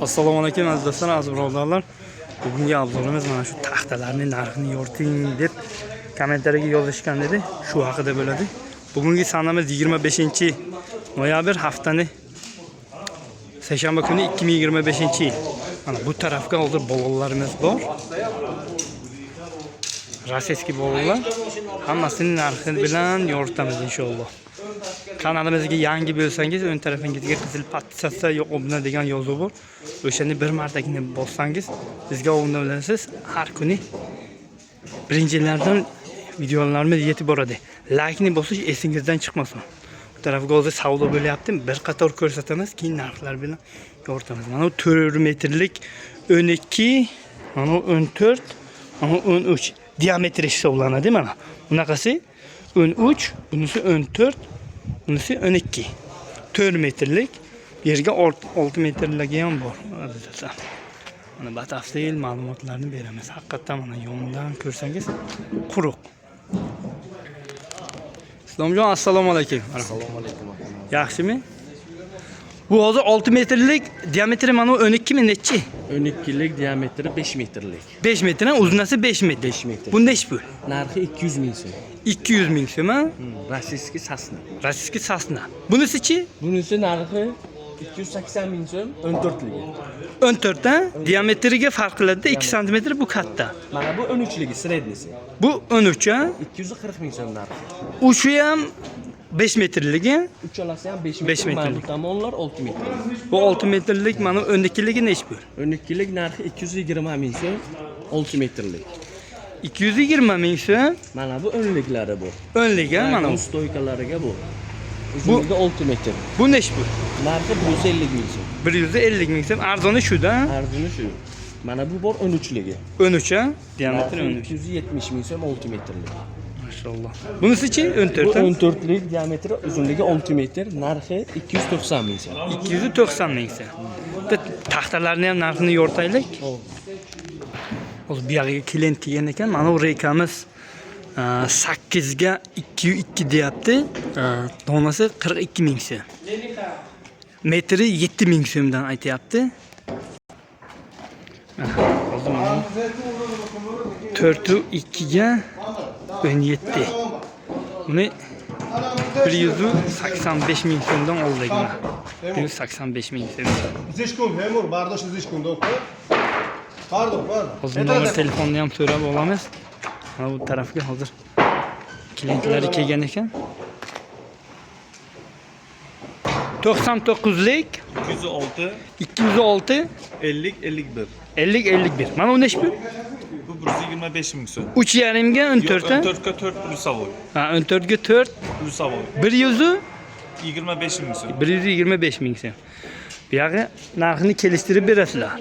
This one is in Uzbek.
Assalomu alaykum aziz do'stlar, aziz birodarlar. Bugungi obzorimiz mana shu taxtalarning narxini yoriting deb kommentariyaga yozishgan edi. Shu haqida bo'ladi. Bugungi sanamiz 25-noyabr, haftaning seshanba kuni 2025-yil. Mana bu tarafga hozir bolalarimiz bor. Rossiyskiy bolalar. Hammasining narxi bilan yoritamiz inshaalloh. Kanalimizga yangi bo'lsangiz, o'ng tarafingizga qizil podpisatsiya yo'q obuna degan yozuv bor. O'shani bir martagina bossangiz, bizga obuna bo'lasiz. Har kuni birinchilardan videolarimiz yetib boradi. Like-ni bosish esingizdan chiqmasin. Bu tarafga hozir savdo bo'lyapti. Bir qator ko'rsatamiz, keyin narxlar bilan yoritamiz. Mana bu 4 metrlik 12, mana 14, mana 13 diametri hisoblanadi mana. Bunaqasi 13, bunisi 14, bunisi 12. 4 metrlik, yerga 6 metrligi ham bor. Mana batafsil ma'lumotlarni beramiz. Haqiqatan mana yondan ko'rsangiz quruq. Islomjon, assalomu alaykum. Assalomu alaykum. Yaxshimi? Bu hozir 6 metrlik diametri mana 12 mi nechi? 12lik diametri 5 metrlik. 5 metr, uzunasi 5 metr. 5 metr. Bu nechi pul? Narxi 200 ming so'm. 200 ming so'm, ha? Rossiyskiy Sasna. Rossiyskiy Sasna. Bunisi-chi? Bunisi narxi 280 ming so'm, 14ligi. 14 ta, diametriga farq qiladi. 2 cm bu katta. Mana bu 13ligi, srednisi. Bu 13 ha? 240 ming so'm narxi. Uchi ham 5 metrligi. Uchalasi ham 5 5 metr. metrlik. Mana bu tomonlar 6 metr. Bu 6 metrlik, mana 12ligi nechi pul? 12lik narxi 220 ming so'm, 6 metrlik. 220 ming so'm. Mana bu o'nliklari bu. O'nligi ha mana. Bu stoykalariga bu. Uzunligi 6 metr. Bu nechi pul? Narxi 150 ming so'm. 150 ming so'm. Arzoni shu-da. Arzini shu. Mana bu bor 13ligi. 13 ha? Diametri Narxi 13. 270 ming so'm, 6 metrlik. Maşallah. Bunisi-chi 14 Bu ta? 14lik diametri, uzunligi 6 metr, narxi 290 ming so'm. 290 ming so'm. Bitta taxtalarni ham narxini yoritaylik. Hozir bu yerga klient kelgan ekan. Mana bu rekamiz 8 ga 202 deyapti. Donasi 42 ming so'm. Metri 7 ming so'mdan aytayapti. Hozir mana 4 2 ga 17. Buni 185 ming so'mdan oldik mana. 185 ming so'm. Zishkun, Hemur, bardosh zishkun do'qqa. Pardon. Hozir nomer telefonni ham so'rab olamiz. Mana bu tarafga hozir klientlari kelgan ekan. 99lik 206 206 50 51. 50 51. Mana bu nechi pul? Bu 125 ming so'm. 3,5 ga 14 ta. 14 ga 4 plus savoy. Ha, 14 ga 4 Plus savoy. 125 25 ming so'm. 125 ming so'm. Bu yerga narxini kelishtirib berasizlar.